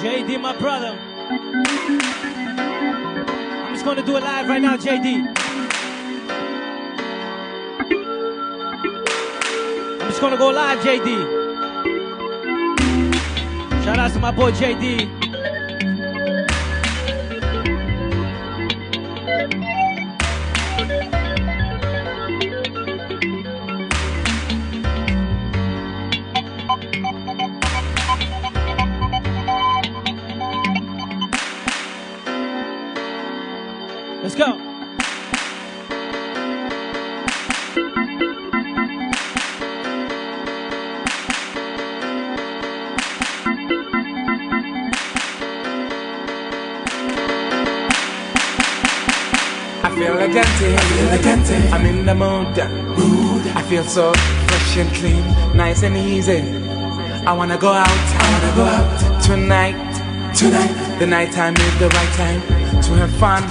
JD, my brother. I'm just gonna do it live right now, JD. I'm just gonna go live, JD. Shout out to my boy JD. Let's go. I feel elegante, I'm in the mood. I feel so fresh and clean, nice and easy. I wanna go out tonight. The night time is the right time to have fun.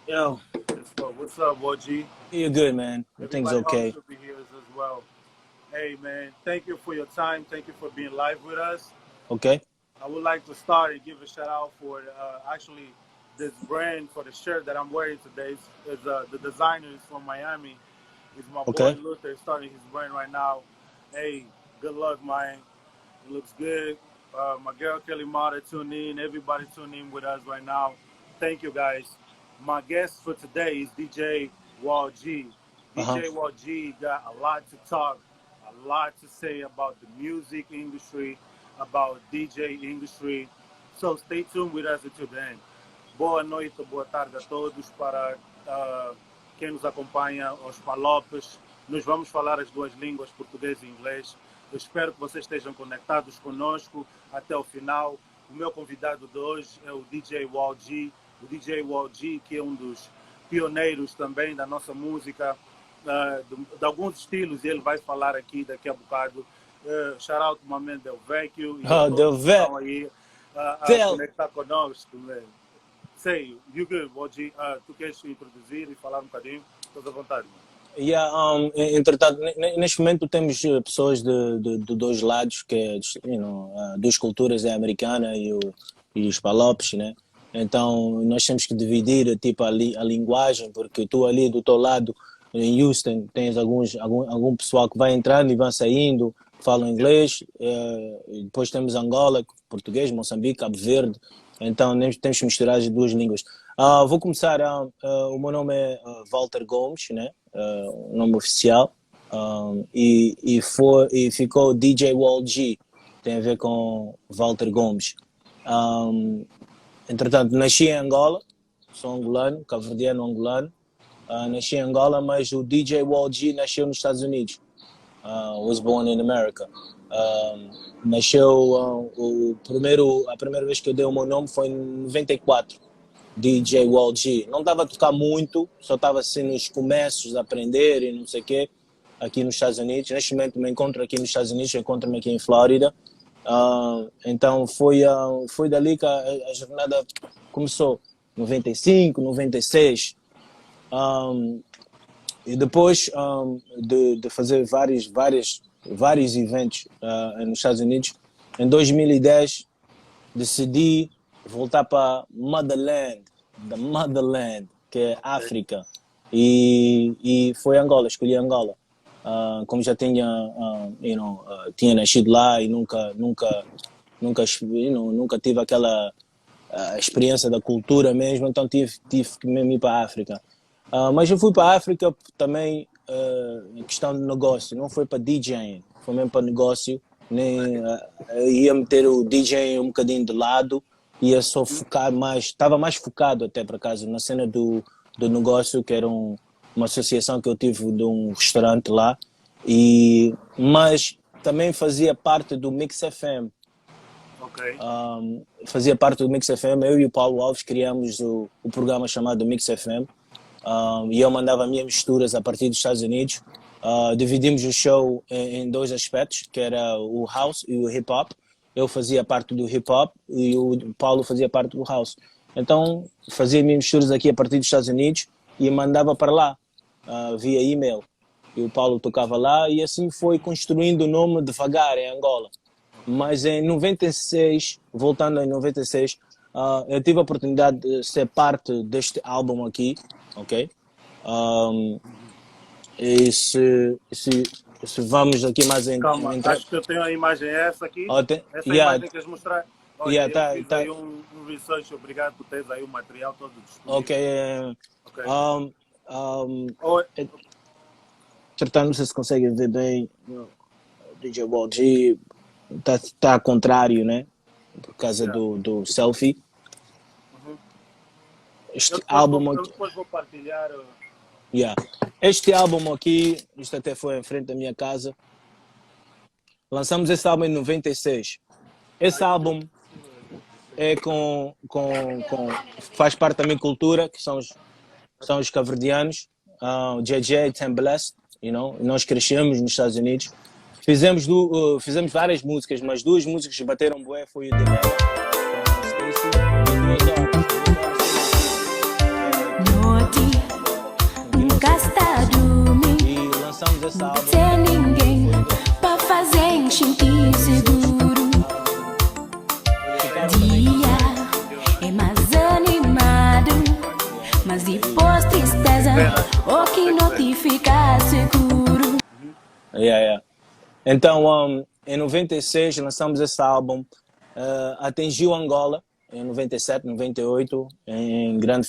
Yo, what's up, YG? You're good, man. Everything's okay. Should be here as well. Hey, man, thank you for your time. Thank you for being live with us. Okay. I would like to start and give a shout out for actually this brand for the shirt that I'm wearing today. Is the designer is from Miami. It's my boy Luther starting his brand right now. Hey, good luck, man. It looks good. My girl Kelly Mata tuned in. Everybody tuned in with us right now. Thank you, guys. My guest for today is DJ Wall G. DJ Wall G got a lot to talk, a lot to say about the music industry, about DJ industry. So stay tuned with us until the end. Boa noite, boa tarde a todos. Para quem nos acompanha, aos palopes, nós vamos falar as duas línguas, português e inglês. Eu espero que vocês estejam conectados conosco até o final. O meu convidado de hoje é o DJ Wall G. O DJ Wall G, que é um dos pioneiros também da nossa música, de alguns estilos, e ele vai falar aqui daqui a bocado. shout out to my man Del Vecchio. E Oh, a todos Del que Vec. estão aí a Del. conectar conosco, man. Sei, you good, Boji. Tu queres te introduzir e falar um bocadinho? Estás à vontade, mano. Yeah, entretanto, neste momento temos pessoas de dois lados, que é, duas culturas, é a americana e os palopes, né? Então nós temos que dividir tipo a linguagem, porque tu ali do teu lado em Houston tens algum pessoal que vai entrando e vai saindo, falam inglês, e depois temos Angola, português, Moçambique, Cabo Verde, então temos que misturar as duas línguas. Vou começar, o meu nome é Walter Gomes, né? O nome oficial, e ficou DJ Wall G, tem a ver com Walter Gomes. Entretanto, nasci em Angola, sou angolano, cabo-verdiano angolano, nasci em Angola, mas o DJ Wall G nasceu nos Estados Unidos. Was born in America. Nasceu, a primeira vez que eu dei o meu nome foi em 94. DJ Wall G. Não estava a tocar muito, só estava assim nos começos a aprender e não sei o quê, aqui nos Estados Unidos. Neste momento me encontro aqui nos Estados Unidos, encontro-me aqui em Flórida. Então foi dali que a jornada começou, 95, 96. E depois de fazer vários eventos nos Estados Unidos, em 2010 decidi voltar para the Motherland, que é África, e foi Angola, escolhi Angola. Como já tinha nascido lá e nunca tive aquela experiência da cultura mesmo, então tive que mesmo ir para a África. Mas eu fui para a África também em questão de negócio, não foi para DJing, foi mesmo para negócio. Ia meter o DJ um bocadinho de lado, ia só focar mais, estava mais focado até por acaso na cena do negócio, que era uma associação que eu tive de um restaurante lá, mas também fazia parte do Mix FM. Ok. Fazia parte do Mix FM, eu e o Paulo Alves criamos o programa chamado Mix FM, e eu mandava minhas misturas a partir dos Estados Unidos. Dividimos o show em dois aspectos, que era o house e o hip hop. Eu fazia parte do hip hop e o Paulo fazia parte do house. Então fazia minhas misturas aqui a partir dos Estados Unidos e mandava para lá via e-mail. E o Paulo tocava lá e assim foi construindo o nome devagar em Angola. Mas em 96, voltando em 96, eu tive a oportunidade de ser parte deste álbum aqui, ok? E se vamos aqui mais em... Calma, acho que eu tenho a imagem essa aqui. Essa yeah, imagem que queres mostrar? Olha, yeah, eu fiz aí um research, obrigado por teres aí o material todo disponível. Ok. Portanto, não sei se conseguem ver bem. O DJ Wall G está ao contrário, né? Por causa do selfie. Este álbum aqui... Eu depois vou partilhar... Este álbum aqui, isto até foi em frente da minha casa. Lançamos esse álbum em 96. Esse álbum é faz parte da minha cultura, que são os cabo-verdianos, JJ, Temblest, nós crescemos nos Estados Unidos. Fizemos várias músicas, mas duas músicas que bateram bué foi o The Man, com Stacy, e 2 horas. E lançamos esse álbum. Tem ninguém pra fazer enxintir seguro. Dia é mais animado, mas depois tristeza, o que notifica seguro. Então, em 96 lançamos esse álbum, atingiu Angola em 97, 98, em grande...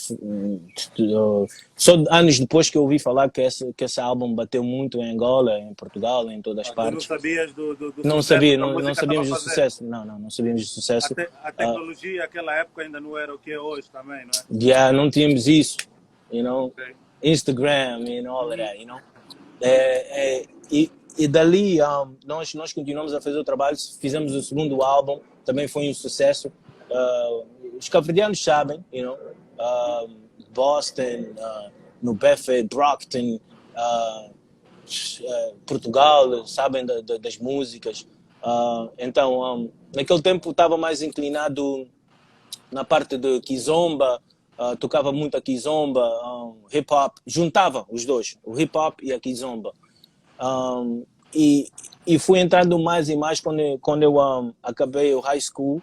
Só anos depois que eu ouvi falar que esse álbum bateu muito em Angola, em Portugal, em todas as partes. Não sabias do Não sucesso sabia, que a não música sabíamos do estava a fazer? sucesso. Não sabíamos do sucesso. A tecnologia naquela época ainda não era o que é hoje também, não é? Não tínhamos isso, Okay. Instagram and all of that, E dali nós continuamos a fazer o trabalho, fizemos o segundo álbum, também foi um sucesso. Os cabo-verdianos sabem, Boston, no Bedford, Brockton, Portugal, sabem das músicas. Então, naquele tempo estava mais inclinado na parte de kizomba, tocava muito a kizomba, hip hop, juntava os dois, o hip hop e a kizomba. E fui entrando mais e mais quando eu acabei o high school,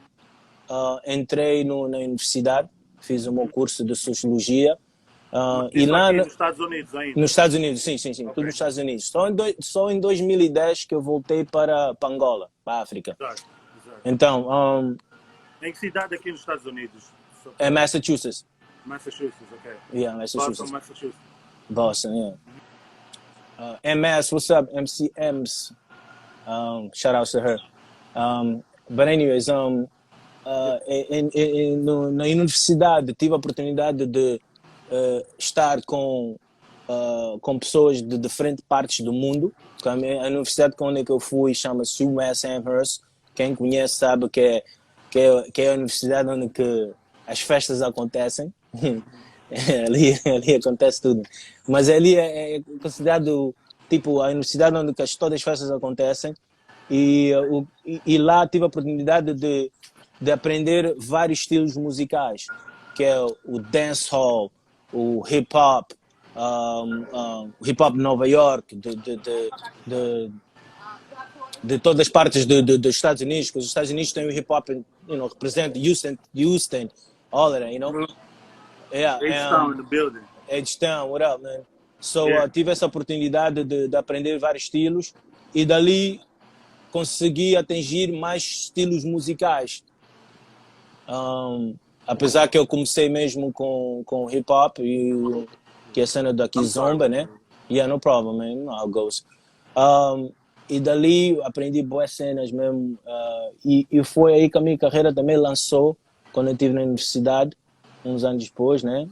entrei na universidade, fiz o meu curso de sociologia. E lá aqui nos Estados Unidos ainda? Nos Estados Unidos, sim, okay. Tudo nos Estados Unidos. Só em 2010 que eu voltei para Angola, para a África. Exato. Então, em que cidade aqui nos Estados Unidos? É Massachusetts. Massachusetts, okay. Yeah, Massachusetts. Boston, Massachusetts. Boston, yeah. MS, what's up, MC Ems? Shout out to her. But anyways, na universidade tive a oportunidade de estar com pessoas de diferentes partes do mundo. A universidade onde eu fui chama-se UMass Amherst. Quem conhece sabe que é a universidade onde que as festas acontecem. ali acontece tudo. Mas ali é considerado tipo a universidade onde todas as festas acontecem. E lá tive a oportunidade de aprender vários estilos musicais, que é o dancehall, o hip hop de Nova York, de todas as partes dos Estados Unidos, porque os Estados Unidos têm o hip hop, representa Houston, all of that, you know? Yeah, H-Town in the building. H-Town, what up, man? So, tive essa oportunidade de aprender vários estilos e dali consegui atingir mais estilos musicais. Apesar que eu comecei mesmo com hip hop e que é a cena da kizomba, né? Yeah, no problem, man. You know how it goes. E dali aprendi boas cenas mesmo. E foi aí que a minha carreira também lançou quando eu estive na universidade, uns anos depois, né?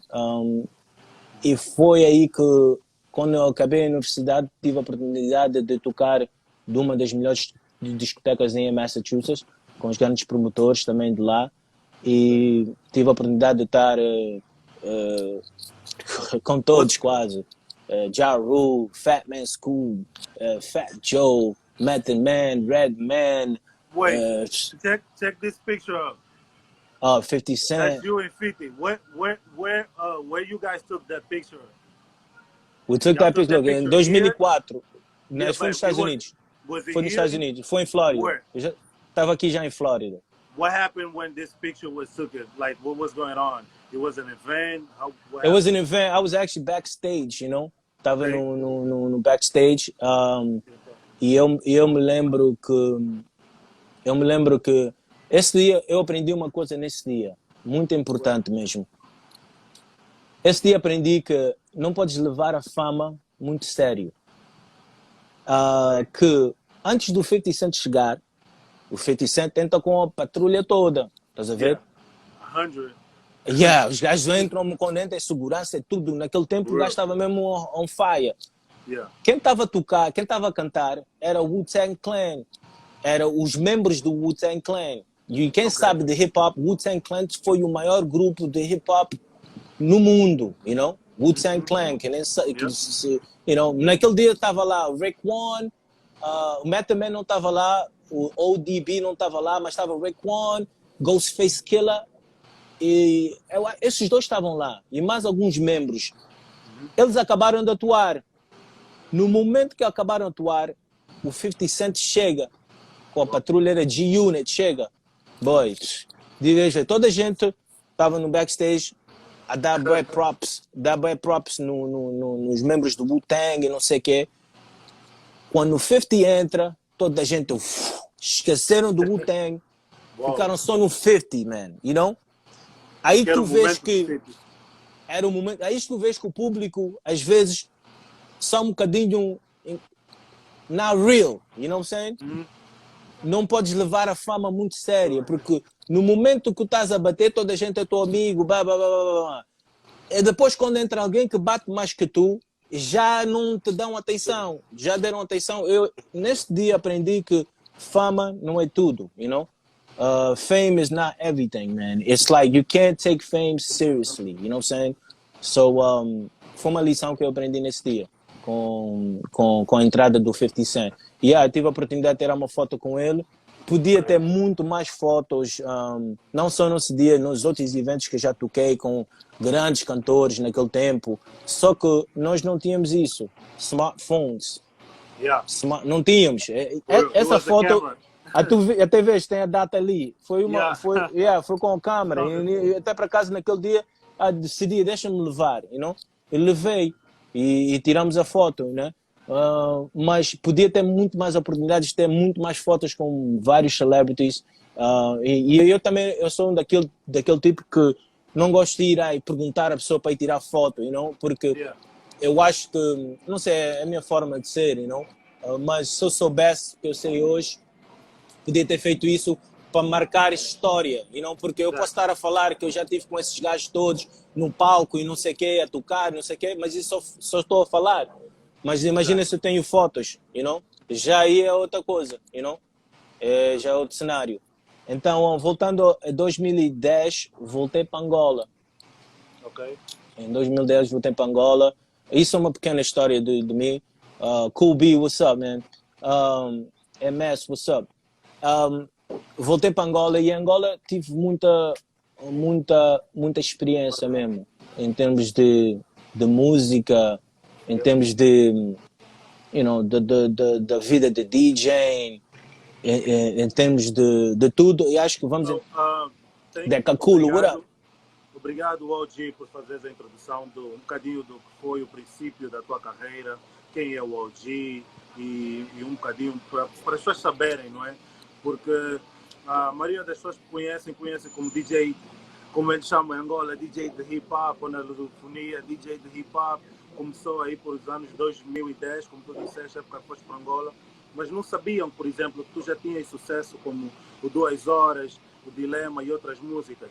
E foi aí que, quando eu acabei a universidade, tive a oportunidade de tocar de uma das melhores discotecas em Massachusetts, com os grandes promotores também de lá. E tive a oportunidade de estar com todos quase. Ja Rule, Fat Man School, Fat Joe, Method Man, Red Man. Wait, check this picture out. 50 Cent. That's you and 50. Where you guys took that picture? We took that picture em 2004. Nós fomos nos Estados Unidos. Foi nos Estados Unidos. Foi em Flórida. Eu estava aqui já em Flórida. What happened when this picture was taken? Like, what was going on? It was an event? It was an event. I was actually backstage, you know? Estava no backstage. E eu me lembro que esse dia eu aprendi uma coisa nesse dia, muito importante mesmo. Esse dia aprendi que não podes levar a fama muito sério. Que antes do 50 Cent chegar, o 50 Cent tenta com a patrulha toda, estás a ver? 100. Yeah, os gajos entram com dentro, é segurança, é tudo. Naquele tempo o gajo estava mesmo on fire. Yeah. Quem estava a tocar, quem estava a cantar era o Wu-Tang Clan. Eram os membros do Wu-Tang Clan. E quem sabe de hip-hop, Wu-Tang Clan foi o maior grupo de hip-hop no mundo, you know? Wu-Tang Clan, que nem sabe, you know? Naquele dia estava lá o Rick One, o Method Man não estava lá, o ODB não estava lá, mas estava o Rick One, Ghostface Killah, e esses dois estavam lá, e mais alguns membros. Eles acabaram de atuar. No momento que acabaram de atuar, o 50 Cent chega, com a patrulha G-Unit, chega. Boy, toda a gente estava no backstage a dar boy props nos membros do Wu-Tang e não sei o quê. Quando o 50 entra, toda a gente esqueceram do Wu-Tang, ficaram só no 50, man, you know? Aí tu vês que era um momento, aí tu vês que o público às vezes são um bocadinho not real, you know what I'm saying? Não podes levar a fama muito séria, porque no momento que estás a bater, toda a gente é teu amigo, blá, blá, blá, blá, blá. E depois quando entra alguém que bate mais que tu, já não te dão atenção, já deram atenção. Eu nesse dia aprendi que fama não é tudo, you know? Fame is not everything, man. It's like you can't take fame seriously, you know what I'm saying? So, foi uma lição que eu aprendi nesse dia. com a entrada do 50 Cent. E eu tive a oportunidade de tirar uma foto com ele. Podia ter muito mais fotos, não só nesse dia, nos outros eventos que já toquei com grandes cantores naquele tempo. Só que nós não tínhamos isso. Smartphones. Yeah. Não tínhamos. Essa foto, até vês, tem a data ali. Foi com a câmera. E até para casa naquele dia, decidi, deixa-me levar. Eu levei e tiramos a foto, né? Mas podia ter muito mais oportunidades de ter muito mais fotos com vários celebrities. E eu também sou daquele tipo que não gosto de ir e perguntar à pessoa para ir tirar foto, porque eu acho que, não sei, é a minha forma de ser, mas se eu soubesse que eu sei hoje, podia ter feito isso para marcar história, porque eu posso estar a falar que eu já estive com esses gajos todos no palco e não sei o quê, a tocar, não sei o quê, mas isso só estou a falar. Mas imagina se eu tenho fotos, já aí é outra coisa, já é outro cenário. Então, voltando a 2010, voltei para Angola. Ok. Em 2010 voltei para Angola. Isso é uma pequena história de mim. Cool B, what's up, man? MS, what's up? Voltei para Angola e em Angola tive muita experiência mesmo, em termos de música, em termos de, da vida de DJ, em termos de tudo. E acho que vamos... Obrigado, OG, por fazer a introdução um bocadinho do que foi o princípio da tua carreira, quem é o OG e um bocadinho para as pessoas saberem, não é? Porque a maioria das pessoas conhecem como DJ, como eles chamam em Angola, DJ de hip-hop, ou na lusofonia, DJ de hip-hop. Começou aí por os anos 2010, como tu disseste, época que foste para Angola, mas não sabiam, por exemplo, que tu já tinhas sucesso como o 2 Horas, o Dilema e outras músicas.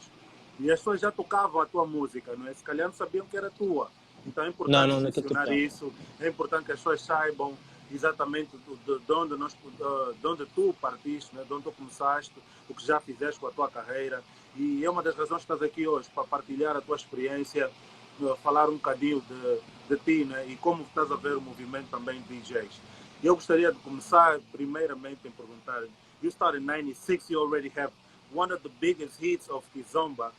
E as pessoas já tocavam a tua música, não é? Se calhar não sabiam que era tua. Então é importante mencionar isso, é importante que as pessoas saibam exatamente de onde tu partiste, né? De onde tu começaste, o que já fizeste com a tua carreira. E é uma das razões que estás aqui hoje, para partilhar a tua experiência, falar um bocadinho de ti, né? E como estás a ver o movimento também de DJs. Eu gostaria de começar primeiramente em perguntar, you started in 96, you already have one of the biggest hits of Kizomba.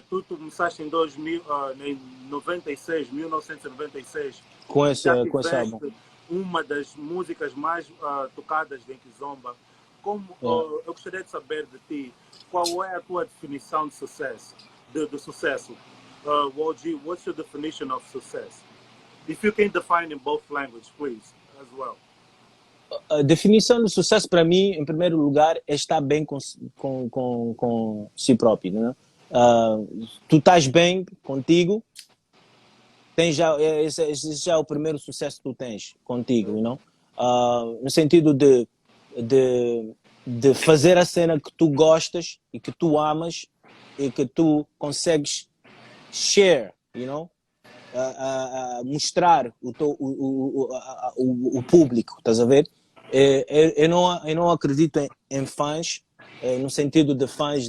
Tu começaste em 1996, com esse álbum. Uma das músicas mais tocadas em Kizomba. Eu gostaria de saber de ti, qual é a tua definição de sucesso? De sucesso? OG, what's your definition of success? If you can define in both languages, please, as well. A definição de sucesso para mim, em primeiro lugar, é estar bem com si próprio, né? Tu estás bem contigo, esse já é o primeiro sucesso que tu tens contigo, no sentido de fazer a cena que tu gostas e que tu amas e que tu consegues share, mostrar o público, estás a ver? Eu não acredito em fãs, no sentido de fãs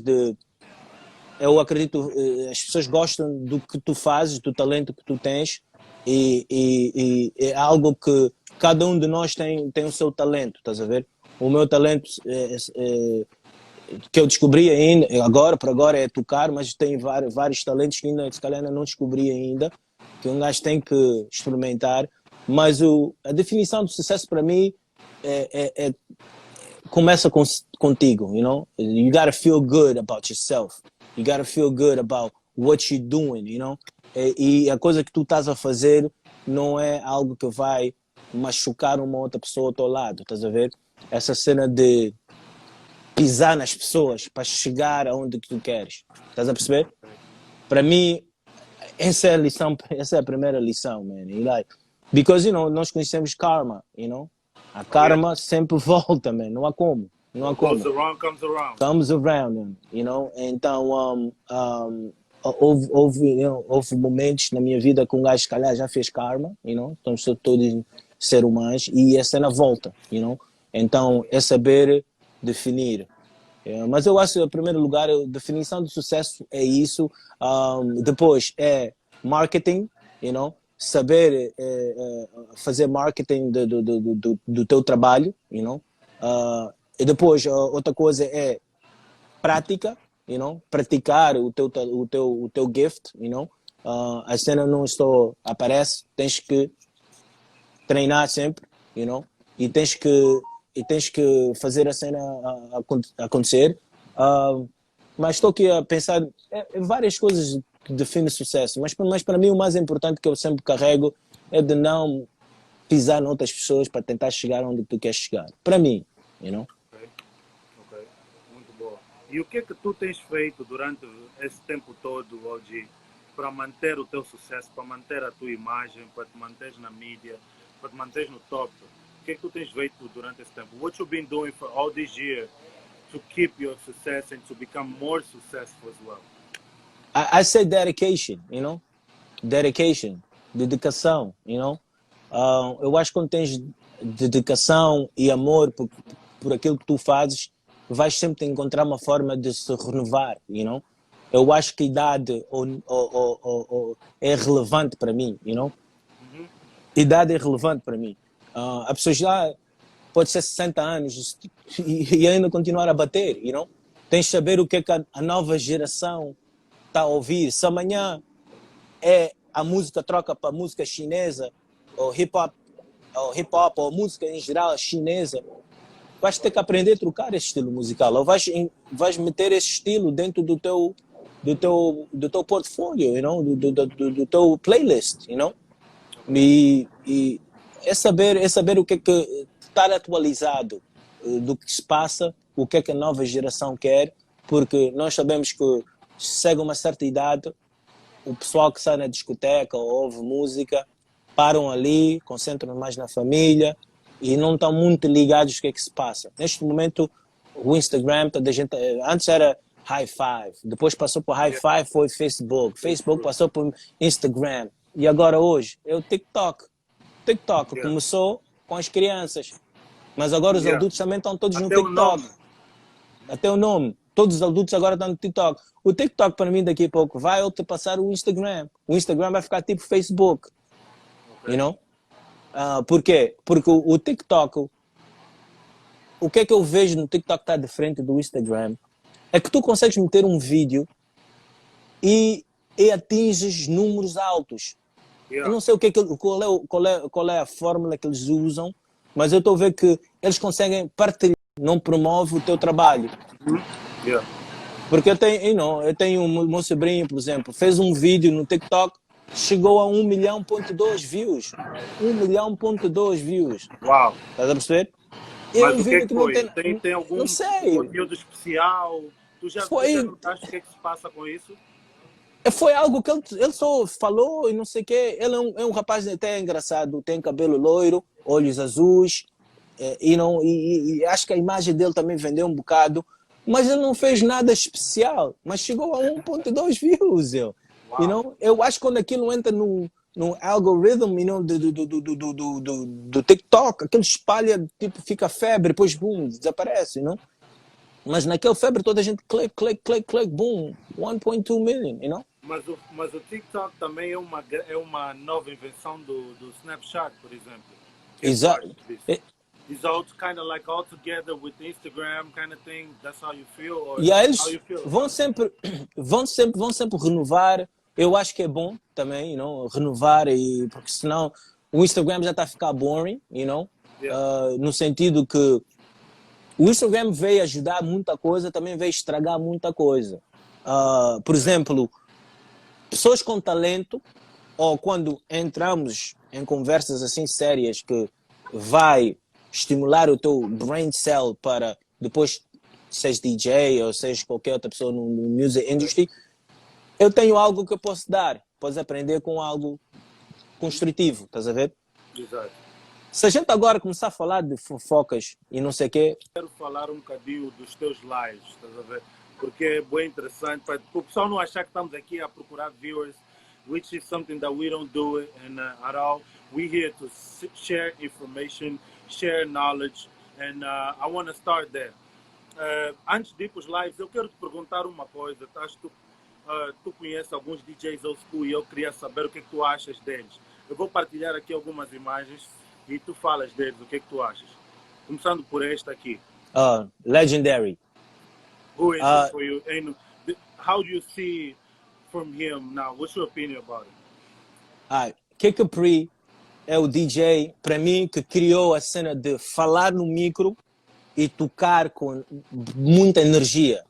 eu acredito as pessoas gostam do que tu fazes, do talento que tu tens e é algo que cada um de nós tem o seu talento, estás a ver? O meu talento que eu descobri ainda, por agora é tocar, mas tem vários talentos que ainda, se calhar, não descobri ainda, que um gajo tem que experimentar, mas a definição de sucesso para mim começa contigo, you gotta feel good about yourself, you gotta feel good about what you're doing, e a coisa que tu estás a fazer não é algo que vai machucar uma outra pessoa ao teu lado, estás a ver? Essa cena de pisar nas pessoas para chegar aonde que tu queres, estás a perceber? Para mim, essa é a lição, essa é a primeira lição, man. Because, nós conhecemos karma, a karma sempre volta, man. Não há como. Goes around, comes around. Comes around, man. Então, houve momentos na minha vida que um gajo, se calhar, já fez karma, estamos todos seres humanos, e a cena volta, Então, é saber definir. Mas eu acho que, em primeiro lugar, a definição de sucesso é isso. Depois é marketing, saber fazer marketing do teu trabalho, you know? E depois, outra coisa é prática, you know? Praticar o teu gift, you know? A cena não aparece, tens que treinar sempre, you know? E tens que fazer a cena acontecer. Mas estou aqui a pensar em várias coisas que definem sucesso, mas para mim o mais importante que eu sempre carrego é de não pisar noutras pessoas para tentar chegar onde tu queres chegar. Para mim, you know? Ok, muito boa. E o que é que tu tens feito durante esse tempo todo, OG, para manter o teu sucesso, para manter a tua imagem, para te manteres na mídia, para te manteres no top? O que é que tu tens feito durante esse tempo? What you've been doing for all this year to keep your success and to become more successful as well? I say dedication, you know? Dedication, dedicação, you know? Eu acho que quando tens dedicação e amor por aquilo que tu fazes, vais sempre encontrar uma forma de se renovar, you know? Eu acho que a idade é relevante para mim, you know? Idade é relevante para mim. A pessoa já pode ser 60 anos e ainda continuar a bater, you know? Tens de saber o que é que a nova geração está a ouvir. Se amanhã a música troca para música chinesa, ou hip-hop, ou música em geral chinesa, vais ter que aprender a trocar esse estilo musical, ou vais meter esse estilo dentro do teu portfólio, you know? do teu playlist, you know? E é saber o que é que estar atualizado do que se passa, o que é que a nova geração quer, porque nós sabemos que segue uma certa idade, o pessoal que sai na discoteca ou ouve música, param ali, concentram mais na família e não estão muito ligados o que é que se passa. Neste momento, o Instagram, toda a gente, antes era High Five, depois passou por High Five, foi Facebook, Facebook passou por Instagram, e agora hoje é o TikTok. TikTok começou com as crianças, mas agora os adultos também estão todos no TikTok. Até o nome. Todos os adultos agora estão no TikTok. O TikTok, para mim, daqui a pouco, vai ultrapassar o Instagram. O Instagram vai ficar tipo Facebook. You know? Por quê? Porque o TikTok, o que é que eu vejo no TikTok está diferente do Instagram? É que tu consegues meter um vídeo e atinges números altos. Eu não sei qual é a fórmula que eles usam, mas eu estou a ver que eles conseguem partilhar, não promove o teu trabalho. Porque eu tenho o meu sobrinho, por exemplo, fez um vídeo no TikTok, chegou a 1,2 milhão views. 1,2 milhão views. Uau! Estás a perceber? Mas o que é que foi? Tem algum não sei. conteúdo especial? Tu já notaste o que é que se passa com isso? Foi algo que ele só falou e não sei o quê. Ele é um rapaz até engraçado, tem cabelo loiro, olhos azuis, e acho que a imagem dele também vendeu um bocado, mas ele não fez nada especial, mas chegou a 1,2 views. Eu acho que quando aquilo entra no algoritmo do TikTok, aquele espalha, tipo, fica febre, depois boom, desaparece, não? Mas naquele febre toda a gente click, boom, 1,2 million, you know? Mas o TikTok também é uma nova invenção do Snapchat, por exemplo. Exato. It's all kind of like all together with Instagram kind of thing. That's how you feel, or eles how you feel? vão sempre renovar. Eu acho que é bom também, renovar, porque senão o Instagram já está a ficar boring, no sentido que o Instagram veio ajudar muita coisa, também veio estragar muita coisa. Por exemplo, pessoas com talento, ou quando entramos em conversas assim sérias que vai estimular o teu brain cell para depois seres DJ ou seres qualquer outra pessoa no music industry, eu tenho algo que eu posso dar. Podes aprender com algo construtivo, estás a ver? Exato. Se a gente agora começar a falar de fofocas e não sei o quê... Quero falar um bocadinho dos teus lives, estás a ver? Porque é bem interessante, para o pessoal não achar que estamos aqui a procurar viewers, which is something that we don't do at all. We're here to share information, share knowledge, and I want to start there. Antes de ir para os lives, eu quero te perguntar uma coisa. Tu conheces alguns DJs old school e eu queria saber o que é que tu achas deles. Eu vou partilhar aqui algumas imagens e tu falas deles, o que é que tu achas? Começando por esta aqui. Legendary. Who is it for you? And how do you see from him now? What's your opinion about it? Kid Capri é o DJ, para mim, que criou a cena de falar no micro e tocar com muita energia.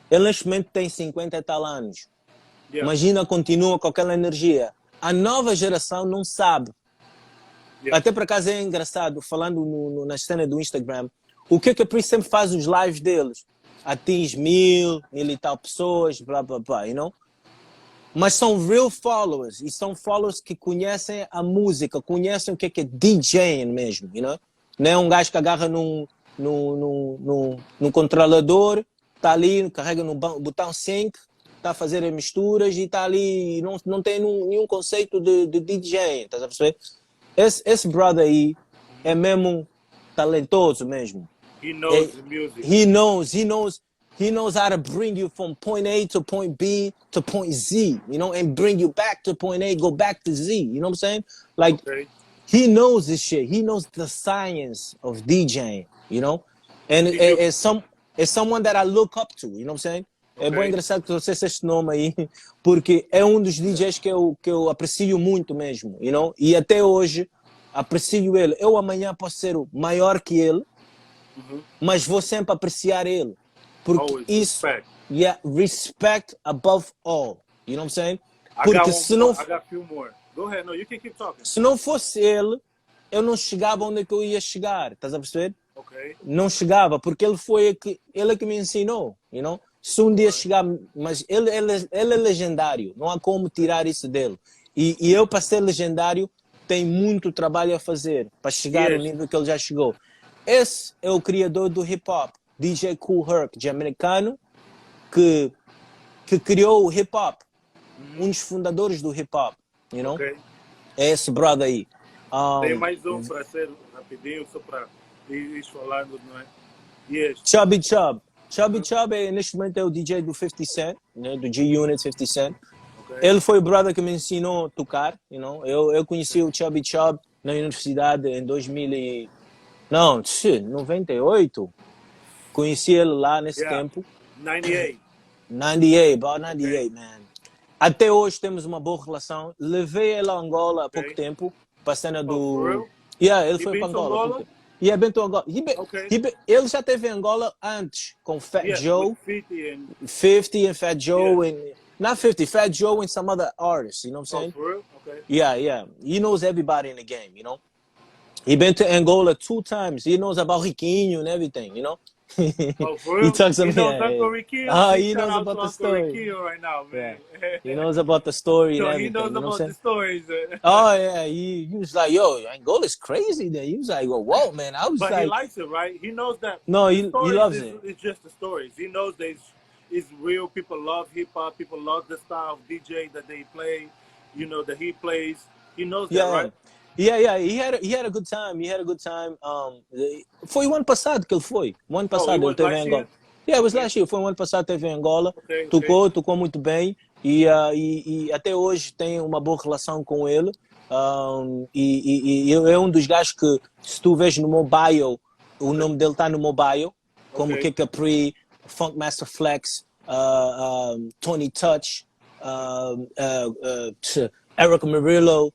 Ele, neste momento, tem 50 e tal anos. Yeah. Imagina, continua com aquela energia. A nova geração não sabe. Yeah. Até por acaso é engraçado, falando na cena do Instagram, o que Capri sempre faz os lives deles. Atinge 1000 e tal pessoas, blá, blá, blá, you know? Mas são real followers, e são followers que conhecem a música, conhecem o que é DJing mesmo, you know? Não é um gajo que agarra num controlador, está ali, carrega no botão sync, está a fazer as misturas e está ali, e não tem nenhum conceito de DJing, estás a perceber? Esse brother aí é mesmo talentoso mesmo. He knows the music. He knows how to bring you from point A to point B to point Z, you know, and bring you back to point A, go back to Z, you know what I'm saying? Like, Okay. he knows this shit. He knows the science of DJing, you know? And it's someone that I look up to, you know what I'm saying? É bem engraçado que trouxesse este nome aí, porque é um dos DJs que eu aprecio muito mesmo, you know? E até hoje aprecio ele. Eu amanhã posso ser o maior que ele, mas vou sempre apreciar ele. Porque Always isso, respect. Respect above all, you know what I'm saying? I Porque got se não, I got a few more. Go ahead, no, you can keep talking. se não fosse ele, eu não chegava onde é que eu ia chegar, estás a perceber? Okay. Não chegava, porque ele é que me ensinou, you know? Se um dia chegar, mas ele é legendário, não há como tirar isso dele. E eu, para ser legendário, tenho muito trabalho a fazer para chegar ao nível que ele já chegou. Esse é o criador do hip-hop, DJ Kool Herc, de americano, que criou o hip-hop, um dos fundadores do hip-hop, you know? Okay. É esse brother aí. Tem mais um para ser rapidinho, só para ir falando, não é? Yes. Chubby Chub. Chubby Chub neste momento é o DJ do 50 Cent, né? Do G-Unit 50 Cent. Okay. Ele foi o brother que me ensinou a tocar, you know? Eu conheci o Chubby Chub na universidade em 98. Conheci ele lá nesse tempo. 98. 98, man. Até hoje temos uma boa relação. Levei ele a Angola há pouco tempo, para a cena do... ele foi para Angola. Been to Angola. Ele já esteve em Angola antes, com Fat Joe. 50 and Fat Joe. And, not 50, Fat Joe and some other artists, you know what I'm saying? For real? Okay. Yeah. He knows everybody in the game, you know? He been to Angola 2 times. He knows about Riquinho and everything, you know? Oh, for real? He talks about he knows about the story. Riquinho right now, man. Yeah. He knows about the story and So everything. he knows about the stories. Oh yeah, he was like, yo, Angola's crazy. Then he was like, whoa, man. I was but like, he likes it, right? He knows that. No, he loves it. It's just the stories. He knows that it's real. People love hip hop. People love the style of DJ that they play. You know that he plays. He knows that, right? Yeah. He had a good time. Foi o ano passado que ele foi. O ano passado ele teve em Angola. Yeah, it was last year. Foi o ano passado teve em Angola. Tocou muito bem. E até hoje tem uma boa relação com ele. É um dos gajos que, se tu vês no meu bio, o nome dele está no meu bio, como Kid Capri, Funk Master Flex, Tony Touch, Eric Murillo.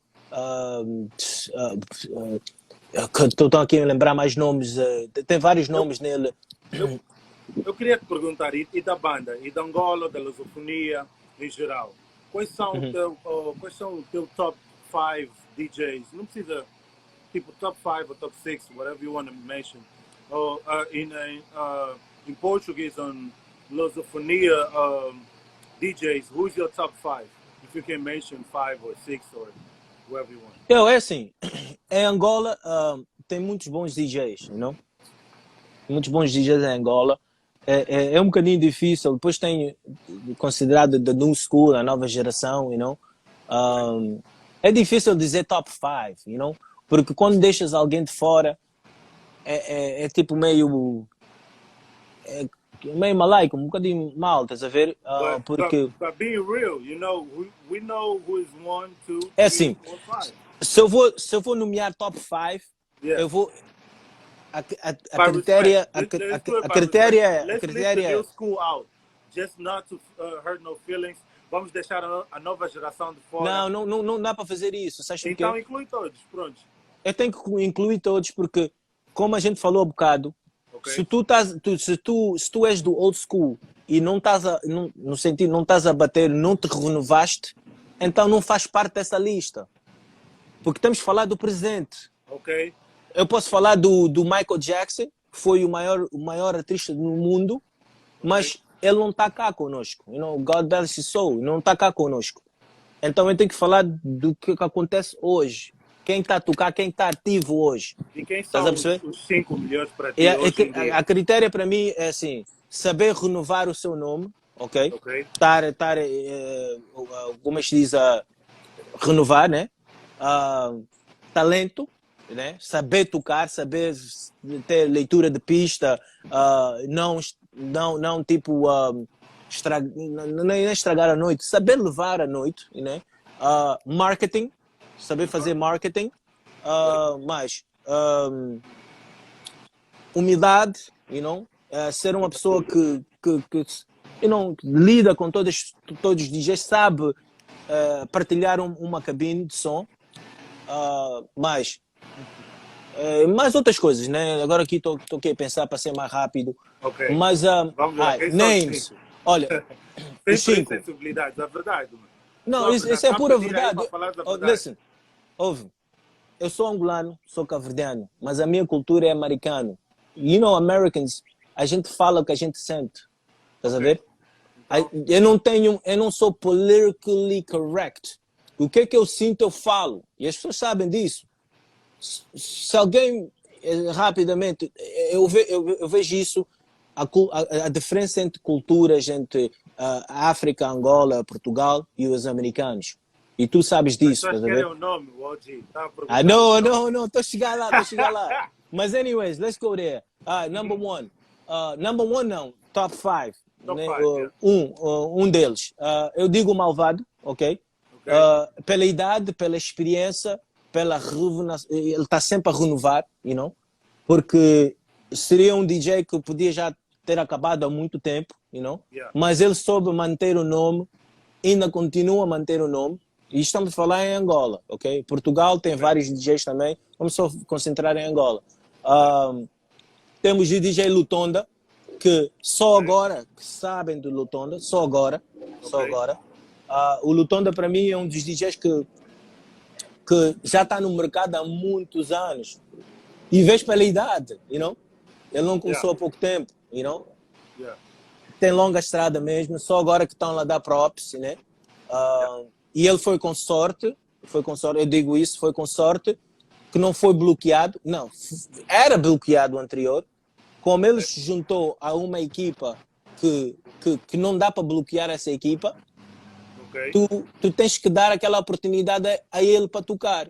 Estou aqui a lembrar mais nomes. Tem vários nomes nele. Eu queria te perguntar, e da banda, e da Angola, da lusofonia em geral, quais são o teu top 5 DJs? Não precisa, tipo, top 5 ou top 6, whatever you want to mention. In Portuguese, on lusofonia DJs, who's your top 5? If you can mention 5 or 6 or whoever you want. É assim, em Angola tem muitos bons DJs, you know? Muitos bons DJs em Angola. É um bocadinho difícil. Depois tem considerado the new school, a nova geração, you know? É difícil dizer top 5, you know? Porque quando deixas alguém de fora, é tipo meio malaico, um bocadinho mal, estás a ver? Porque... But being real, you know, we know who is 1, 2, 3, É assim, 4, 5. Se eu vou nomear top 5, Yeah. eu vou. A By critéria. respect. Let's do it A by critéria. respect. A Let's leave the critéria. new school out. Just not to hurt no feelings. Vamos deixar a nova geração de fora. Não dá para fazer isso. Sabes por quê? Então inclui todos, pronto. Eu tenho que incluir todos porque, como a gente falou há bocado, Okay. se tu és do old school e não estás no sentido, não estás a bater, não te renovaste, então não faz parte dessa lista. Porque temos que falar do presente. Ok. Eu posso falar do Michael Jackson, que foi o maior artista no mundo, mas ele não está cá conosco. God bless his soul, não está cá conosco. Então eu tenho que falar do que acontece hoje. Quem está a tocar, quem está ativo hoje. E quem são os 5 melhores para ti hoje em dia? A critéria para mim é assim, saber renovar o seu nome, ok? Como se diz, renovar, né? Talento, né? Saber tocar, saber ter leitura de pista, não tipo nem estragar a noite, saber levar a noite, né? Marketing, saber fazer marketing, mais humildade, ser uma pessoa que lida com todos os DJs, sabe partilhar uma cabine de som, mais outras coisas, né? Agora aqui estou aqui a pensar para ser mais rápido. Okay. Mas names, olha, os 5. Sensibilidades, é verdade. Não, isso é pura verdade. Verdade. Listen, ouve, eu sou angolano, sou cabo-verdiano, mas a minha cultura é americana. Americans, a gente fala o que a gente sente. Estás a ver? Eu não sou politically correct. O que eu sinto, eu falo. E as pessoas sabem disso. Se alguém, rapidamente, eu vejo isso, a diferença entre culturas, entre a África, Angola, Portugal e os americanos. E tu sabes disso. Mas querem o nome, o OG. Não, estou a chegar lá. Mas anyways, let's go there. Number one. Number one não, top 5. Né? Um deles. Eu digo Malvado, ok? Pela idade, pela experiência, pela renovação, ele está sempre a renovar, porque seria um DJ que podia já ter acabado há muito tempo, mas ele soube manter o nome, ainda continua a manter o nome, e estamos a falar em Angola, ok? Portugal tem vários DJs também, vamos só concentrar em Angola. Temos o DJ Lutonda, que só agora que sabem do Lutonda, só agora. O Lutonda para mim é um dos DJs que já está no mercado há muitos anos. E vês pela idade, Ele não começou há pouco tempo, Tem longa estrada mesmo, só agora que estão lá a dar props, né? E ele foi com sorte, eu digo isso, foi com sorte, que não foi bloqueado, não, era bloqueado o anterior, como ele se juntou a uma equipa que não dá para bloquear essa equipa, tu tens que dar aquela oportunidade a ele para tocar.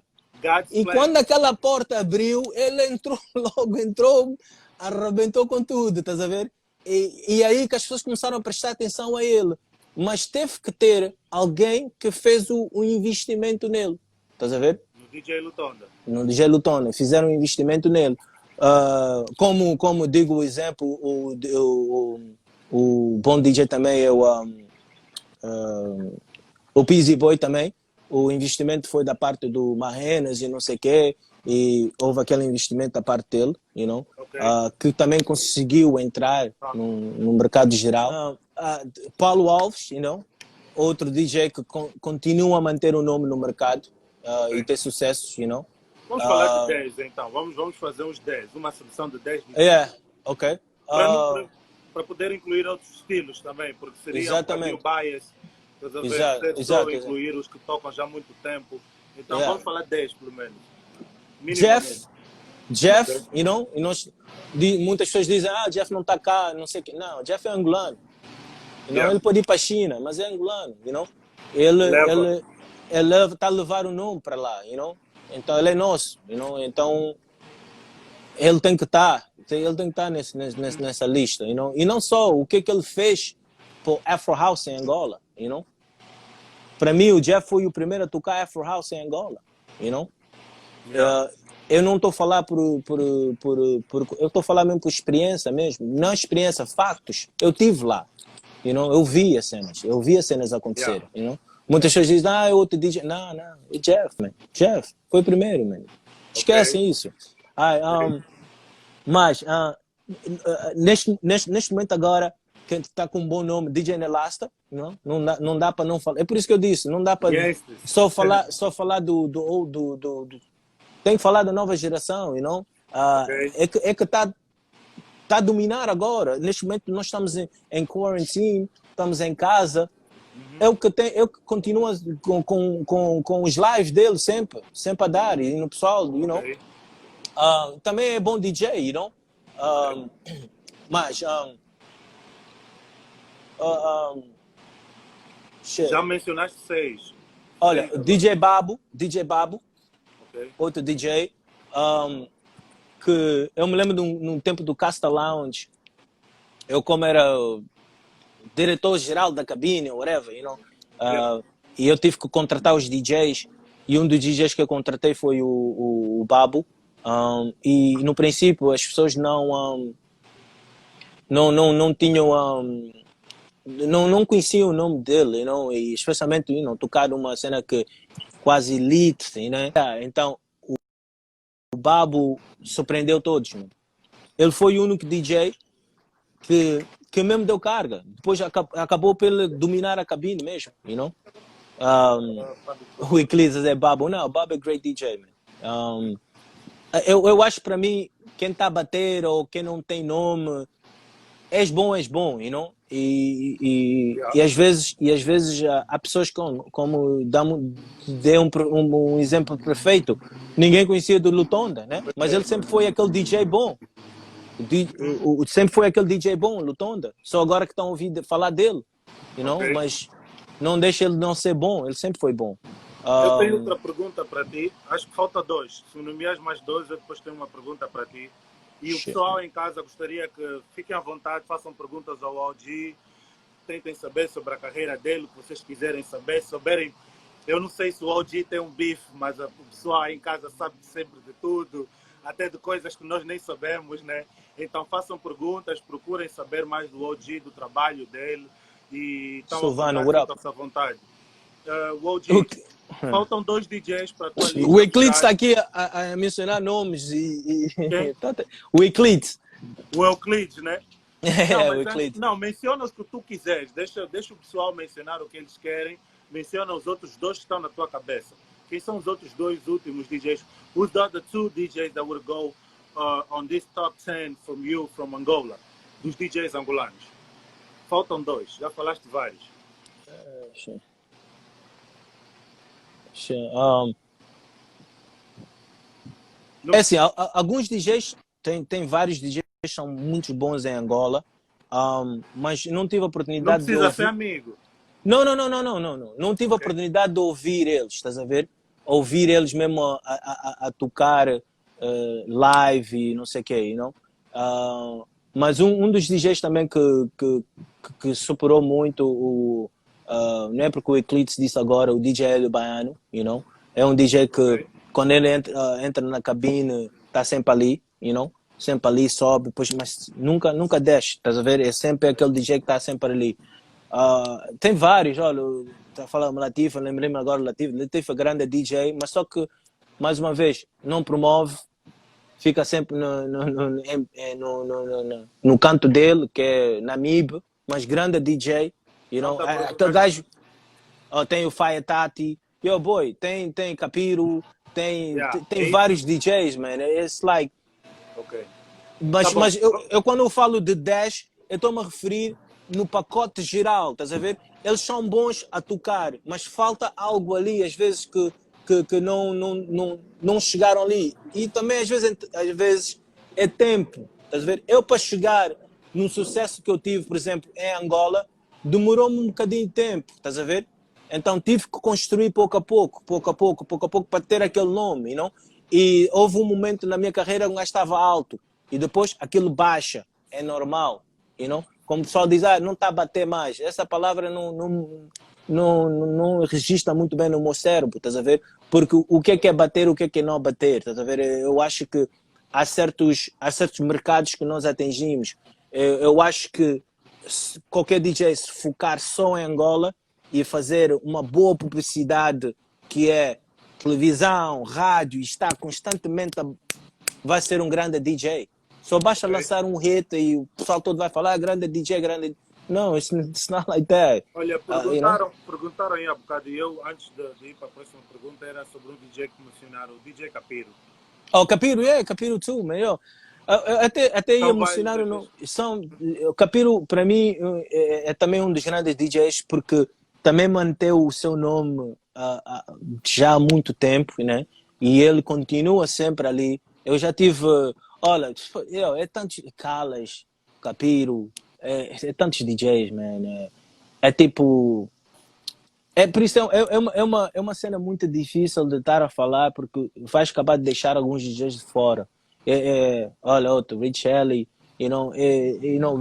E quando aquela porta abriu, ele entrou, arrebentou com tudo, estás a ver? E aí que as pessoas começaram a prestar atenção a ele. Mas teve que ter alguém que fez o investimento nele, estás a ver? No DJ Lutonda, fizeram um investimento nele. Como digo o exemplo, o bom DJ também é o Peasy Boy também. O investimento foi da parte do Marrenas e não sei o quê, e houve aquele investimento da parte dele, que também conseguiu entrar no mercado geral. Paulo Alves, outro DJ que continua a manter o nome no mercado e ter sucesso, Vamos falar de 10 então, vamos fazer uns 10, uma seleção de 10. Ok. Para poder incluir outros estilos também, porque seria exatamente. Um bias. Exato. Incluir os que tocam já há muito tempo. Então vamos falar 10 pelo menos. Jeff, e muitas pessoas dizem, Jeff não está cá, não sei o que. Não, Jeff é angolano. Ele pode ir para a China, mas é angolano, Ele está a levar o nome para lá, Então ele é nosso, Então ele tem que estar, nessa lista, E não só o que ele fez para o Afro House em Angola, Para mim o Jeff foi o primeiro a tocar Afro House em Angola, Uh, eu não estou a falar eu estou a falar mesmo por experiência mesmo, não experiência, factos. Eu tive lá, you know? Eu vi as cenas acontecerem, you know? Muitas pessoas dizem, é outro DJ. Não, é Jeff, man. Jeff foi primeiro, man. Esquecem isso. Mas, neste momento agora, quem está com um bom nome, DJ Nelasta, não dá para não falar. É por isso que eu disse, não dá para só falar do tem que falar da nova geração, you know? É que está a dominar agora. Neste momento nós estamos em quarantine, estamos em casa. É o que continua com os lives dele sempre a dar, e no pessoal, you know? Também é bom DJ, you know? Mas já mencionaste 6. Olha, DJ Babu, outro DJ, que eu me lembro num tempo do Casta Lounge, eu como era diretor-geral da cabine, whatever, you know, e eu tive que contratar os DJs, e um dos DJs que eu contratei foi o Babu, e no princípio as pessoas não tinham, não conheciam o nome dele, you know, e especialmente, you know, tocar uma cena que quase elite, né? Então o Babu surpreendeu todos, mano. Ele foi o único DJ que mesmo deu carga. Depois acabou por ele dominar a cabine mesmo, you know? O Eclipse é Babu. Não, o Babu é great DJ, man. Eu acho para mim, quem está a bater ou quem não tem nome, és bom, you know? E às vezes há pessoas como dê um exemplo perfeito. Ninguém conhecia do Lutonda, né? Mas ele sempre foi aquele DJ bom. Sempre foi aquele DJ bom, Lutonda. Só agora que estão a ouvir falar dele, you know? Mas não deixa ele não ser bom, ele sempre foi bom. Eu tenho outra pergunta para ti. Acho que falta 2. Se nomeares mais 2, eu depois tenho uma pergunta para ti. E o pessoal em casa gostaria que fiquem à vontade, façam perguntas ao OG, tentem saber sobre a carreira dele, o que vocês quiserem saber. Souberem, eu não sei se o OG tem um bife, mas o pessoal aí em casa sabe sempre de tudo, até de coisas que nós nem sabemos, né? Então façam perguntas, procurem saber mais do OG, do trabalho dele. E estão à vontade. O OG, faltam 2 DJs para a tua lista. O Eclipse está aqui a mencionar nomes o Eclipse. O Euclides, né? Não, o Eclipse. Não, menciona os que tu quiseres. Deixa o pessoal mencionar o que eles querem. Menciona os outros 2 que estão na tua cabeça. Quem são os outros 2 últimos DJs? Who's the other 2 DJs that would go on this top 10 from you, from Angola? Dos DJs angolanos. Faltam 2. Já falaste vários. É assim, alguns DJs, tem vários DJs que são muito bons em Angola, mas não tive a oportunidade de ouvir. Não precisa ser amigo. Não. Não tive a oportunidade de ouvir eles, estás a ver? Ouvir eles mesmo a tocar live e não sei o quê, you know? Mas um dos DJs também que superou muito não é porque o Eclipse disse agora, o DJ Hélio Baiano, you know? É um DJ que quando ele entra na cabine está sempre ali, you know? Sempre ali, sobe, depois, mas nunca desce, estás a ver? É sempre aquele DJ que está sempre ali. Tem vários, olha, está falando Latif, lembrei-me agora Latif é grande DJ, mas só que, mais uma vez, não promove, fica sempre no canto dele, que é Namib, mas grande DJ, you know? Aquele gajo, tem o Fire Tati, boy, tem Capiro, tem vários DJs, man, it's like... Mas eu quando eu falo de 10, eu estou-me a referir no pacote geral, estás a ver? Eles são bons a tocar, mas falta algo ali, às vezes, que não chegaram ali. E também, às vezes é tempo, estás a ver? Eu, para chegar no sucesso que eu tive, por exemplo, em Angola, demorou-me um bocadinho de tempo, estás a ver? Então tive que construir pouco a pouco, para ter aquele nome, não? E houve um momento na minha carreira onde estava alto, e depois aquilo baixa, é normal, you know? Como o pessoal diz, não está a bater mais. Essa palavra não registra muito bem no meu cérebro, estás a ver? Porque o que é bater, o que é não bater, estás a ver? Eu acho que há certos mercados que nós atingimos. Eu acho que qualquer DJ se focar só em Angola e fazer uma boa publicidade que é televisão, rádio, e está constantemente vai ser um grande DJ. Só basta lançar um hit e o pessoal todo vai falar grande DJ, grande. Não, it's not like that. Olha, perguntaram aí há bocado, e eu, antes de ir para a próxima pergunta, era sobre um DJ que mencionaram, o DJ Capiro. Oh, Capiro, Capiro too, melhor. Até ia mencionar o Capiro, para mim, é também um dos grandes DJs, porque também manteve o seu nome já há muito tempo, né? E ele continua sempre ali. Eu já tive, olha, é tantos Calas, Capiro, é tantos DJs, man. É tipo, por isso é uma cena muito difícil de estar a falar, porque vais acabar de deixar alguns DJs de fora. Olha, outro, Rich Ellie,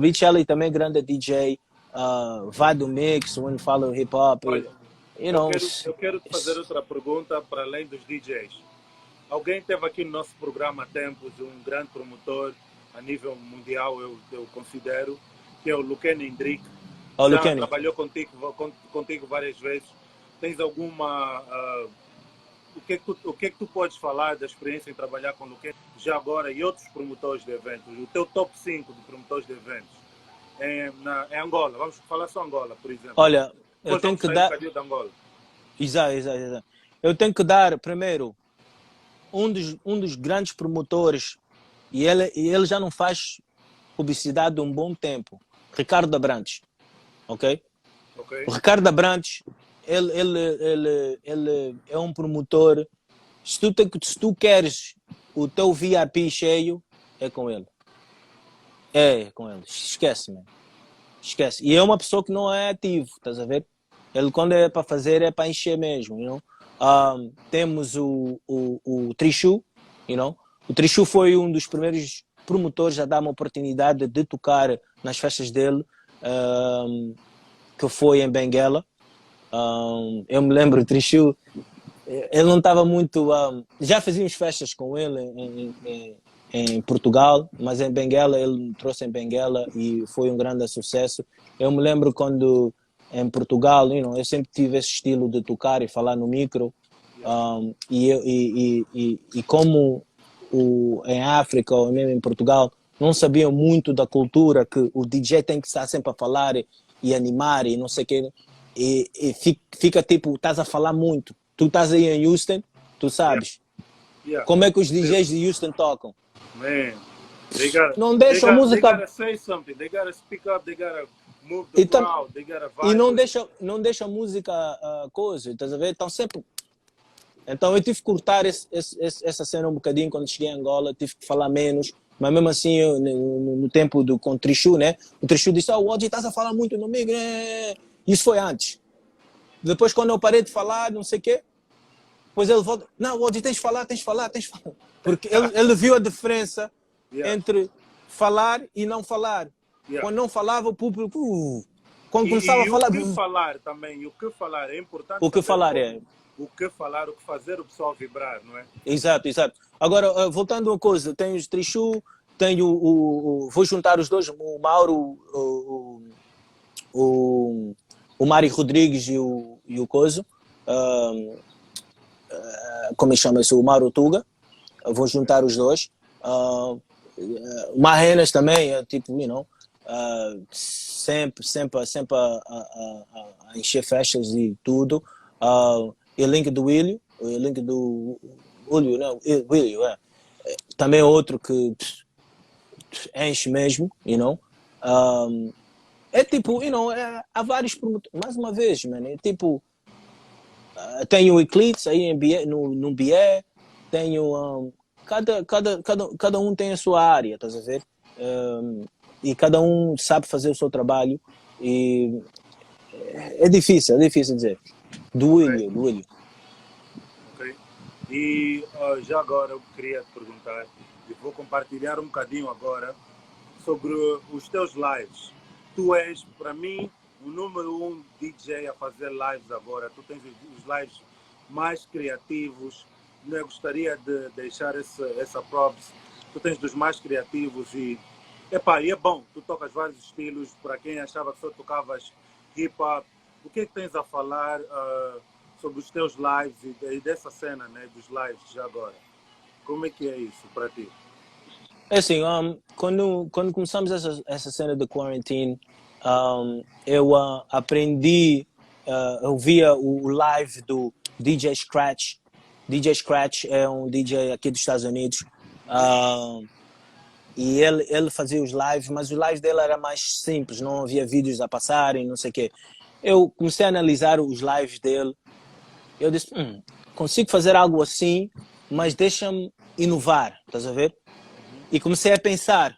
Rich Ellie também é grande DJ, vai do mix, quando fala hip hop. Olha, eu quero te fazer outra pergunta para além dos DJs. Alguém teve aqui no nosso programa há tempos, um grande promotor a nível mundial, eu considero, que é o Luquen Hendrick. Já trabalhou contigo várias vezes. Tens alguma... o que é que tu podes falar da experiência em trabalhar com o Luquen já agora e outros promotores de eventos? O teu top 5 de promotores de eventos em Angola. Vamos falar só Angola, por exemplo. Olha, eu tenho que dar... De Angola. Exato. Eu tenho que dar, primeiro, um dos grandes promotores, e ele já não faz publicidade há um bom tempo, Ricardo Abrantes. Ok? O Ricardo Abrantes, ele é um promotor. Se tu queres o teu VIP cheio, é com ele. É com ele. Esquece, man. Esquece. E é uma pessoa que não é ativo, estás a ver? Ele, quando é para fazer, é para encher mesmo, you know? Temos o Trishu, you know? O Trishu foi um dos primeiros promotores a dar uma oportunidade de tocar nas festas dele, que foi em Benguela. Eu me lembro, o Trishu, ele não estava muito... já fazíamos festas com ele em Portugal, mas em Benguela, ele me trouxe em Benguela e foi um grande sucesso. Eu me lembro quando em Portugal, eu sempre tive esse estilo de tocar e falar no micro, e como em África ou mesmo em Portugal não sabiam muito da cultura, que o DJ tem que estar sempre a falar e animar e não sei o quê, e fica tipo, estás a falar muito. Tu estás aí em Houston, tu sabes como é que os DJs de Houston tocam. Man, não deixa a música... They gotta say something, they gotta speak up, they gotta move the crowd, they gotta vibe. E não deixa a música coisa, estás a ver? Então sempre... Então eu tive que cortar essa cena um bocadinho quando cheguei a Angola, tive que falar menos, mas mesmo assim no tempo com o Trishu, né? O Trishu disse, o Oji, estás a falar muito no mic, né? Isso foi antes. Depois quando eu parei de falar, não sei o quê, depois ele volta, não, Oji, tens de falar. Porque ele viu a diferença entre falar e não falar. Quando não falava, o público... Quando começava a falar... o que falar também, o que falar é importante. O que falar O que falar, o que fazer o pessoal vibrar, não é? Exato. Agora, voltando a uma coisa, tenho o Trishu, tenho vou juntar os dois, o Mauro, o Mário Rodrigues e o Coso, como é que chama-se? O Mauro Tuga, vou juntar os dois. O Marrenas também, tipo, sempre a encher festas e tudo. E o link do Willio, também é outro que enche mesmo, é tipo, há vários promotores, mais uma vez, mano, é tipo, tenho o Eclipse aí no BE, tenho, cada um tem a sua área, estás a ver? E cada um sabe fazer o seu trabalho e é difícil dizer. Do Willio. Ok. E já agora eu queria te perguntar, e vou compartilhar um bocadinho agora sobre os teus lives. Tu és, para mim, o número 1 DJ a fazer lives agora. Tu tens os lives mais criativos. Eu gostaria de deixar essa props. Tu tens dos mais criativos e é bom. Tu tocas vários estilos. Para quem achava que só tocavas hip hop, o que é que tens a falar sobre os teus lives e dessa cena, né, dos lives já agora? Como é que é isso para ti? É assim, quando começamos essa cena de quarantine, eu aprendi, eu via o live do DJ Scratch. DJ Scratch é um DJ aqui dos Estados Unidos. E ele fazia os lives, mas os lives dele era mais simples, não havia vídeos a passarem, não sei o quê. Eu comecei a analisar os lives dele. Eu disse, consigo fazer algo assim, mas deixa-me inovar, estás a ver? E comecei a pensar,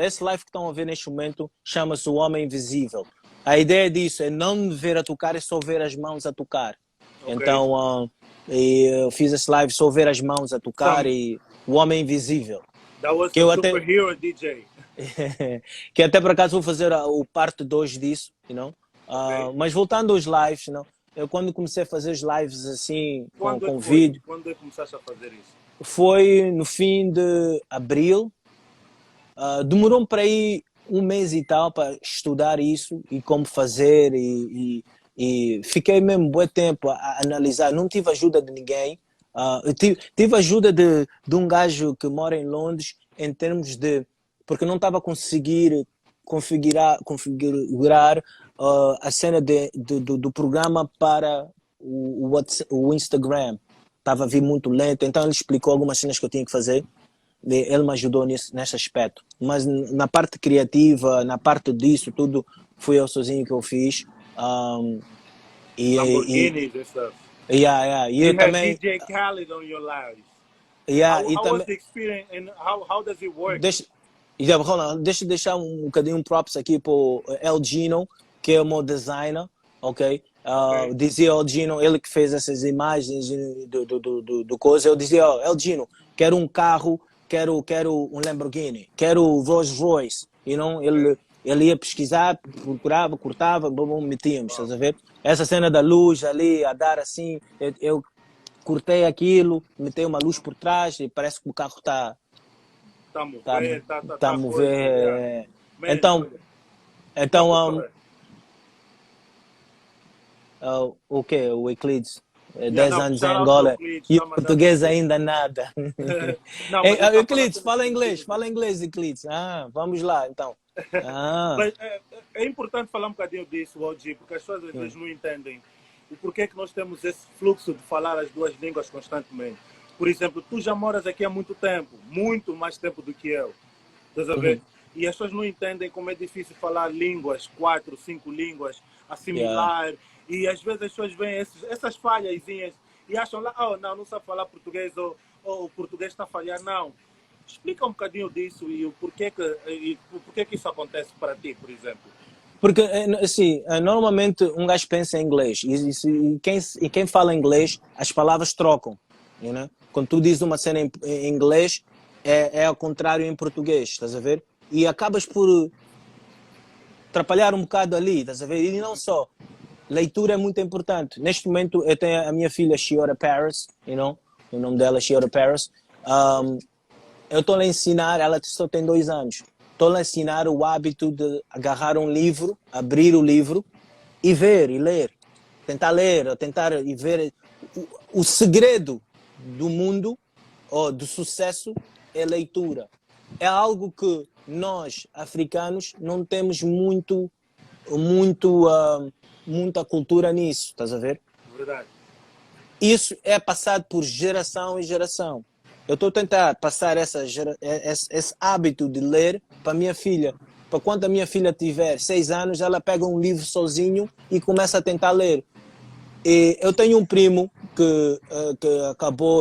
esse live que estão a ver neste momento chama-se O Homem Invisível. A ideia disso é não me ver a tocar, é só ver as mãos a tocar. Okay. Então, eu fiz esse live só ver as mãos a tocar e O Homem Invisível. That was que eu superhero DJ. Que até por acaso vou fazer o parte 2 disso, you know? Mas voltando aos lives, you know? Eu quando comecei a fazer os lives assim, com vídeo... Quando é que começaste a fazer isso? Foi no fim de abril. Demorou para ir um mês e tal para estudar isso e como fazer e fiquei mesmo bom tempo a analisar. Não tive ajuda de ninguém. Eu tive ajuda de um gajo que mora em Londres em termos de... Porque não estava a conseguir configurar a cena do programa para o Instagram. Estava a vir muito lento, então ele explicou algumas cenas que eu tinha que fazer. Ele me ajudou nesse aspecto. Mas na parte criativa, na parte disso, tudo fui eu sozinho que eu fiz. Lamborghini and stuff. Yeah. E you eu também... DJ Khaled on your lives. Yeah, how was the experience and how does it work? Deixa eu deixar um bocadinho props aqui para o El Gino, que é o meu designer, ok? Dizia El Gino, ele que fez essas imagens do coisa, eu dizia, El Gino, quero um carro, quero um Lamborghini, quero o Rolls Royce, you know? Ele ia pesquisar, procurava, cortava, metíamos, estás a ver? Essa cena da luz ali, a dar assim, eu cortei aquilo, meti uma luz por trás e parece que o carro está a mover. Então, o quê? O Euclides? 10 anos em Angola e o português ainda nada. Euclides, fala inglês, Euclides. Vamos lá, então. Mas é importante falar um bocadinho disso, OG, porque as pessoas às vezes não entendem o porquê que nós temos esse fluxo de falar as duas línguas constantemente. Por exemplo, tu já moras aqui há muito tempo, muito mais tempo do que eu. Estás a ver? E as pessoas não entendem como é difícil falar línguas, 4, 5 línguas, assimilar. E às vezes as pessoas veem essas falhazinhas e acham lá, não sabe falar português ou o português está a falhar. Não. Explica um bocadinho disso e o porquê que isso acontece para ti, por exemplo. Porque, assim, normalmente um gajo pensa em inglês e quem fala inglês, as palavras trocam. You know? Quando tu dizes uma cena em inglês, é ao contrário em português, estás a ver? E acabas por atrapalhar um bocado ali, estás a ver? E não só. Leitura é muito importante. Neste momento, eu tenho a minha filha, Shiora Paris, you know? O nome dela é Shiora Paris. Eu estou a ensinar, ela só tem 2 anos. Estou a ensinar o hábito de agarrar um livro, abrir o livro e ver e ler. Tentar ler, tentar e ver. O segredo do mundo ou do sucesso é leitura. É algo que nós, africanos, não temos muita cultura nisso, estás a ver? Verdade. Isso é passado por geração em geração. Eu estou a tentar passar esse hábito de ler para a minha filha. Para quando a minha filha tiver 6 anos, ela pega um livro sozinho e começa a tentar ler. E eu tenho um primo que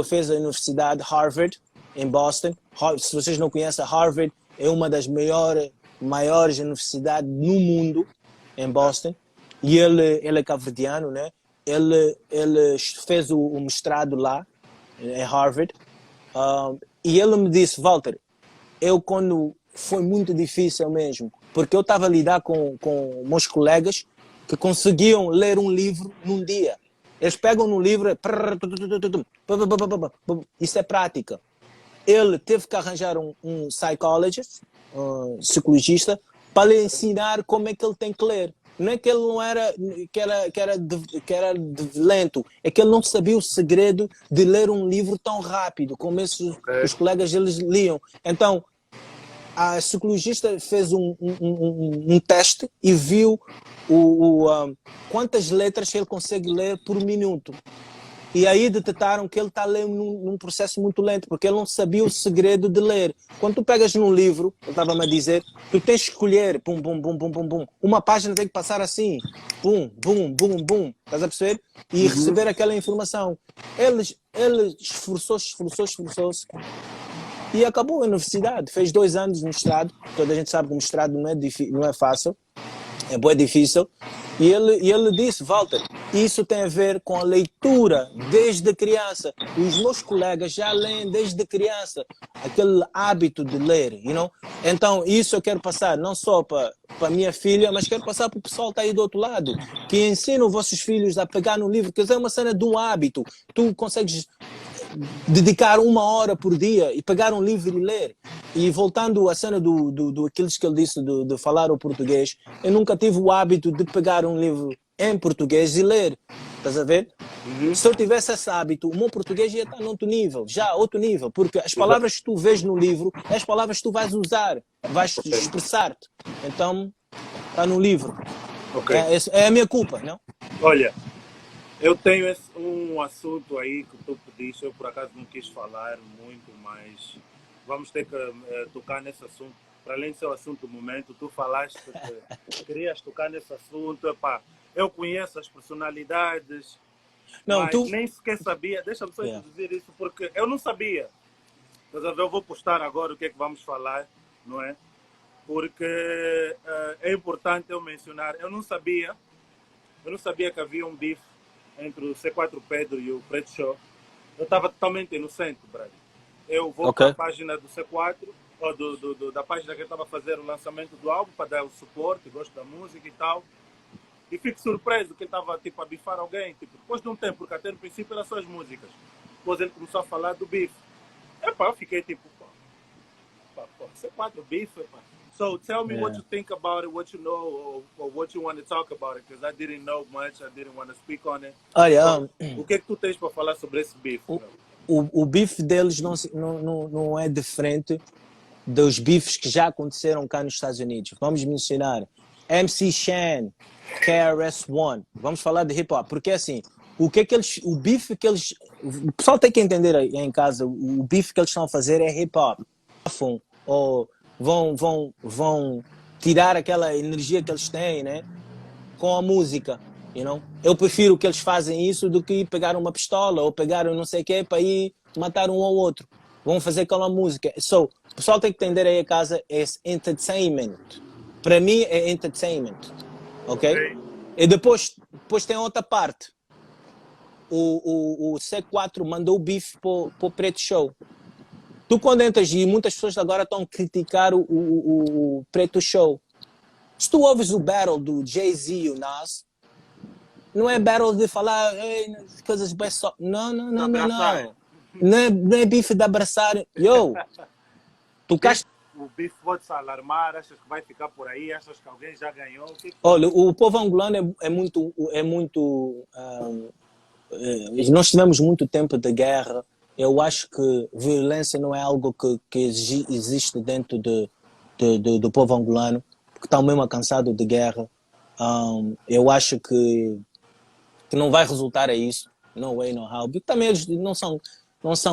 fez a Universidade Harvard, em Boston. Se vocês não conhecem, Harvard é uma das maiores universidades no mundo, em Boston. E ele é cabo-verdiano, né? Ele fez o mestrado lá, em Harvard. E ele me disse, Walter, quando foi muito difícil mesmo, porque eu estava a lidar com meus colegas que conseguiam ler um livro num dia. Eles pegam no livro, isso é prática. Ele teve que arranjar um psychologist, um psicologista, para lhe ensinar como é que ele tem que ler. Não é que ele não era, que era lento, é que ele não sabia o segredo de ler um livro tão rápido, como os colegas eles liam. Então, a psicologista fez um teste e viu quantas letras ele consegue ler por minuto. E aí detectaram que ele está lendo num processo muito lento, porque ele não sabia o segredo de ler. Quando tu pegas num livro, ele estava-me a dizer, tu tens que escolher, bum, bum, bum, bum, bum, bum. Uma página tem que passar assim, bum, bum, bum, bum. Estás a perceber? E receber aquela informação. Ele esforçou-se. E acabou a universidade. Fez 2 anos no mestrado. Toda a gente sabe que o mestrado não é fácil. É bem difícil. E ele disse, Walter, isso tem a ver com a leitura desde criança. Os meus colegas já leem desde criança. Aquele hábito de ler, you know? Então, isso eu quero passar não só para a minha filha, mas quero passar para o pessoal que está aí do outro lado. Que ensina os vossos filhos a pegar no livro. Porque é uma cena de um hábito. Tu consegues dedicar 1 hora por dia e pegar um livro e ler. E voltando à cena do aqueles que ele disse de falar o português, eu nunca tive o hábito de pegar um livro em português e ler. Estás a ver? Se eu tivesse esse hábito, o meu português ia estar noutro nível, outro nível, porque as palavras que tu vês no livro, as palavras que tu vais usar, vais expressar-te. Então, está no livro. Ok. É a minha culpa, não? Olha, eu tenho um assunto aí que tu pediste, eu por acaso não quis falar muito, mas vamos ter que tocar nesse assunto. Para além de ser o assunto do momento, tu falaste que querias tocar nesse assunto. Epá, eu conheço as personalidades, não, mas nem sequer sabia. Deixa-me só introduzir isso, porque eu não sabia. Eu vou postar agora o que é que vamos falar, não é? Porque é importante eu mencionar. Eu não sabia que havia um bife entre o C4 Pedro e o Preto Show. Eu estava totalmente inocente, brother. Eu vou para a página do C4, ou da página que ele estava a fazer o lançamento do álbum, para dar o suporte, gosto da música e tal. E fico surpreso que ele estava tipo, a bifar alguém. Tipo, depois de um tempo, porque até no princípio eram só as músicas. Depois ele começou a falar do bife. Epá, eu fiquei tipo, C4 bife, epá. So tell me what you think about it, what you know, or what you want to talk about it, because I didn't know much, I didn't want to speak on it. Olha, o que é que tu tens para falar sobre esse bife? O bife deles não é diferente dos bifes que já aconteceram cá nos Estados Unidos. Vamos mencionar MC Shan, KRS-One. Vamos falar de hip hop, porque assim, o bife que eles, o pessoal tem que entender aí em casa, o bife que eles estão a fazer é hip hop. Ou vão tirar aquela energia que eles têm, né, com a música, you know? Eu prefiro que eles fazem isso do que pegar uma pistola ou pegar não sei o que para ir matar um ou outro. Vão fazer aquela música. So, o pessoal tem que entender aí a casa, é entertainment. Para mim é entertainment, ok? E depois tem outra parte. O C4 mandou o bife para o Preto Show. Tu quando entras, e muitas pessoas agora estão a criticar o Preto Show. Se tu ouves o battle do Jay-Z e o Nas, não é battle de falar coisas bem só. Não. Não é bife de abraçar. Yo! O bife pode se alarmar, achas que vai ficar por aí, achas que alguém já ganhou? Olha, o povo angolano é muito nós tivemos muito tempo de guerra. Eu acho que violência não é algo que existe dentro do povo angolano, porque estão mesmo cansados de guerra. Eu acho que não vai resultar a isso. No way, no how. Porque também eles não são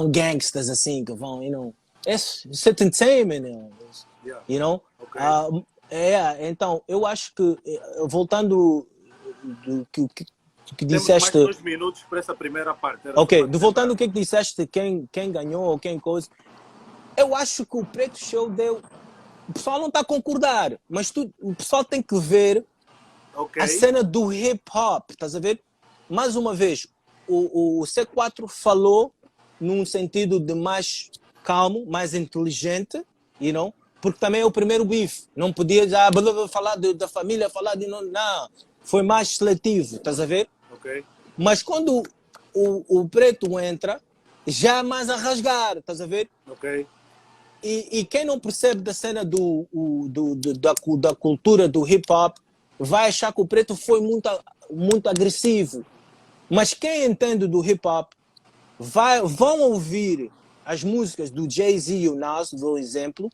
gangsters assim que vão, you know. It's entertainment, you know. Okay. Então, eu acho que, voltando do que disseste... Temos mais 2 minutos para essa primeira parte. Voltando ao que disseste, quem ganhou ou quem coisa, eu acho que o Preto Show deu... O pessoal não está a concordar, mas o pessoal tem que ver a cena do hip-hop, estás a ver? Mais uma vez, o C4 falou num sentido de mais calmo, mais inteligente, you know? porque também é o primeiro bife. Não podia já falar da família, falar de não. Foi mais seletivo, estás a ver? Ok. Mas quando o preto entra, já é mais a rasgar, estás a ver? Ok. E quem não percebe da cena da cultura do hip hop vai achar que o preto foi muito agressivo. Mas quem entende do hip hop vão ouvir as músicas do Jay-Z e o Nas, por exemplo,